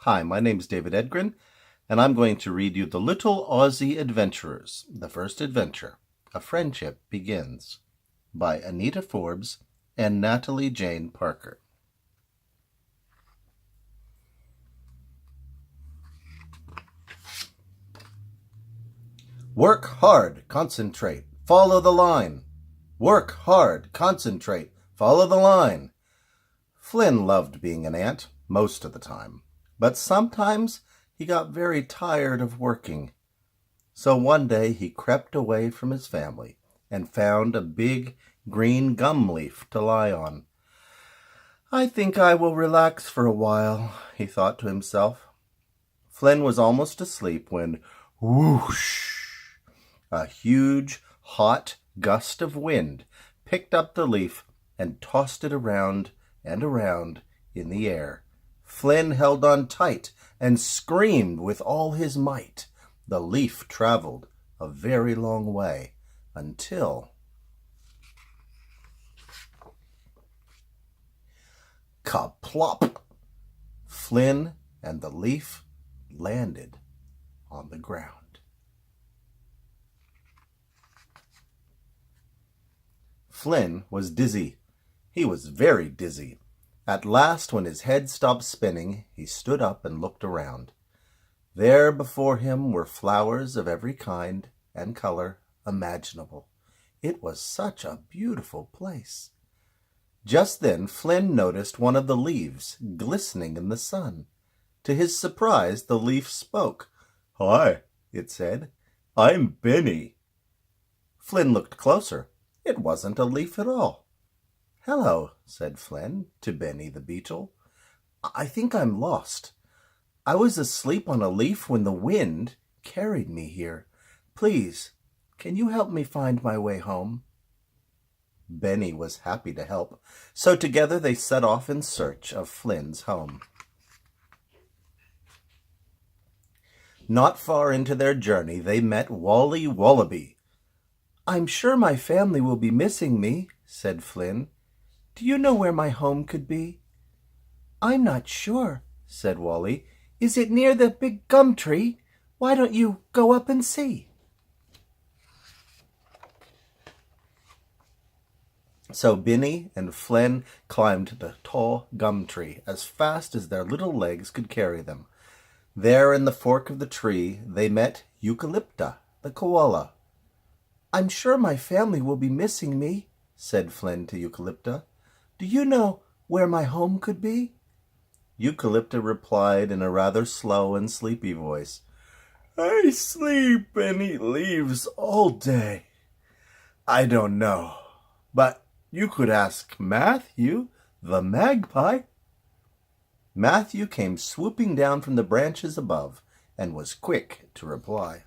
Hi, my name is David Edgren, and I'm going to read you The Little Aussie Adventurers. The first adventure, A Friendship Begins, by Anita Forbes and Natalie Jane Parker. Work hard, concentrate, follow the line. Work hard, concentrate, follow the line. Flynn loved being an ant most of the time, but sometimes he got very tired of working. So one day he crept away from his family and found a big green gum leaf to lie on. I think I will relax for a while, he thought to himself. Flynn was almost asleep when, whoosh, a huge, hot gust of wind picked up the leaf and tossed it around and around in the air. Flynn held on tight and screamed with all his might. The leaf traveled a very long way until... Kaplop! Flynn and the leaf landed on the ground. Flynn was dizzy. He was very dizzy. At last, when his head stopped spinning, he stood up and looked around. There before him were flowers of every kind and color imaginable. It was such a beautiful place. Just then Flynn noticed one of the leaves glistening in the sun. To his surprise, the leaf spoke. "Hi," it said. "I'm Benny." Flynn looked closer. It wasn't a leaf at all. "Hello," said Flynn to Benny the beetle. "I think I'm lost. I was asleep on a leaf when the wind carried me here. Please, can you help me find my way home?" Benny was happy to help, so together they set off in search of Flynn's home. Not far into their journey, they met Wally Wallaby. "I'm sure my family will be missing me," said Flynn. "Do you know where my home could be?" "I'm not sure," said Wally. "Is it near the big gum tree? Why don't you go up and see?" So Benny and Flynn climbed the tall gum tree as fast as their little legs could carry them. There in the fork of the tree they met Eucalypta, the koala. "I'm sure my family will be missing me," said Flynn to Eucalypta. "Do you know where my home could be?" Eucalypta replied in a rather slow and sleepy voice, "I sleep and eat leaves all day. I don't know, but you could ask Matthew, the magpie." Matthew came swooping down from the branches above and was quick to reply.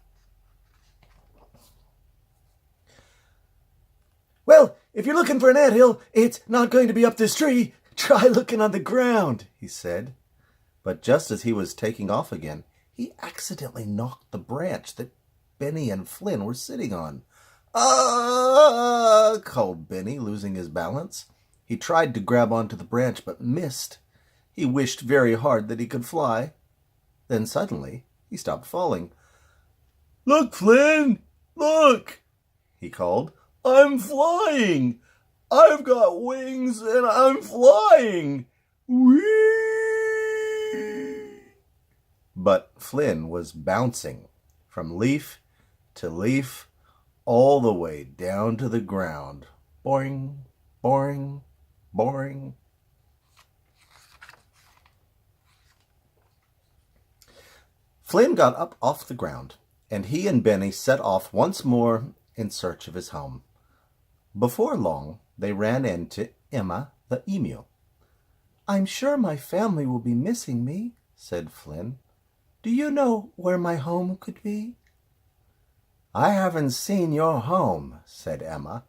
"Well, if you're looking for an anthill, it's not going to be up this tree. Try looking on the ground," he said. But just as he was taking off again, he accidentally knocked the branch that Benny and Flynn were sitting on. "Ah!" called Benny, losing his balance. He tried to grab onto the branch, but missed. He wished very hard that he could fly. Then suddenly he stopped falling. "Look, Flynn! Look!" he called. "I'm flying! I've got wings and I'm flying! Whee!" But Flynn was bouncing from leaf to leaf all the way down to the ground. Boing, boing, boing. Flynn got up off the ground, and he and Benny set off once more in search of his home. Before long, they ran into Emma the emu. "I'm sure my family will be missing me," said Flynn. "Do you know where my home could be?" "I haven't seen your home," said Emma,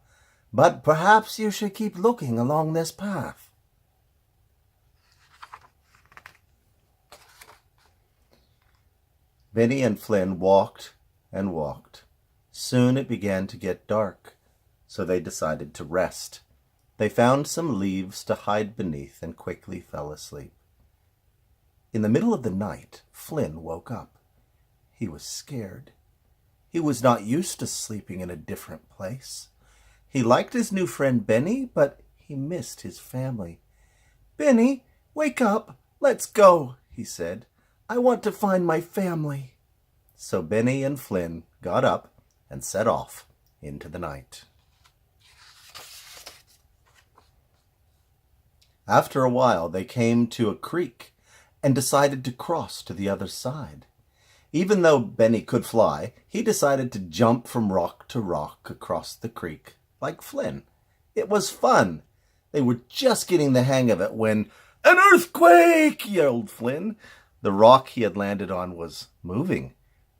"but perhaps you should keep looking along this path." Benny and Flynn walked and walked. Soon it began to get dark, so they decided to rest. They found some leaves to hide beneath and quickly fell asleep. In the middle of the night, Flynn woke up. He was scared. He was not used to sleeping in a different place. He liked his new friend Benny, but he missed his family. "Benny, wake up! Let's go," he said. "I want to find my family." So Benny and Flynn got up and set off into the night. After a while, they came to a creek and decided to cross to the other side. Even though Benny could fly, he decided to jump from rock to rock across the creek, like Flynn. It was fun. They were just getting the hang of it when, "An earthquake!" yelled Flynn. The rock he had landed on was moving.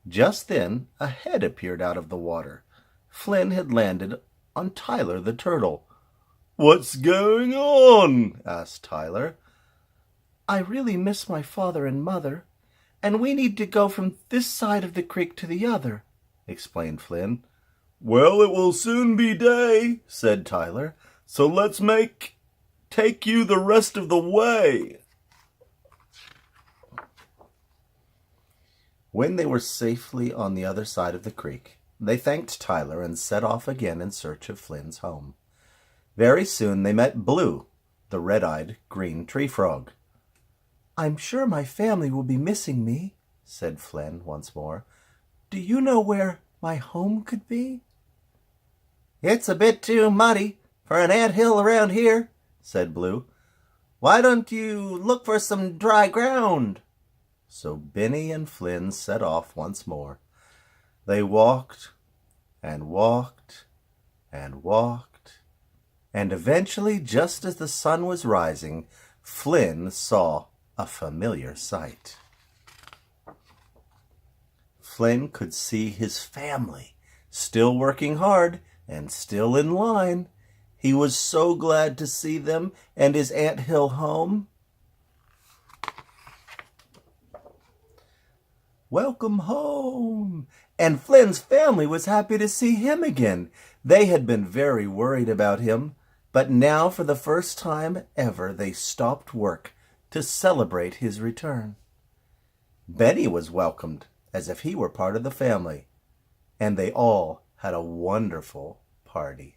Just then, a head appeared out of the water. Flynn had landed on Tyler the turtle. "What's going on?" asked Tyler. "I really miss my father and mother, and we need to go from this side of the creek to the other," explained Flynn. "Well, it will soon be day," said Tyler, "so let's take you the rest of the way." When they were safely on the other side of the creek, they thanked Tyler and set off again in search of Flynn's home. Very soon they met Blue, the red-eyed green tree frog. "I'm sure my family will be missing me," said Flynn once more. "Do you know where my home could be?" "It's a bit too muddy for an anthill around here," said Blue. "Why don't you look for some dry ground?" So Benny and Flynn set off once more. They walked and walked and walked, and eventually, just as the sun was rising, Flynn saw a familiar sight. Flynn could see his family, still working hard and still in line. He was so glad to see them and his anthill home. "Welcome home!" And Flynn's family was happy to see him again. They had been very worried about him, but now for the first time ever they stopped work to celebrate his return. Benny was welcomed as if he were part of the family, and they all had a wonderful party.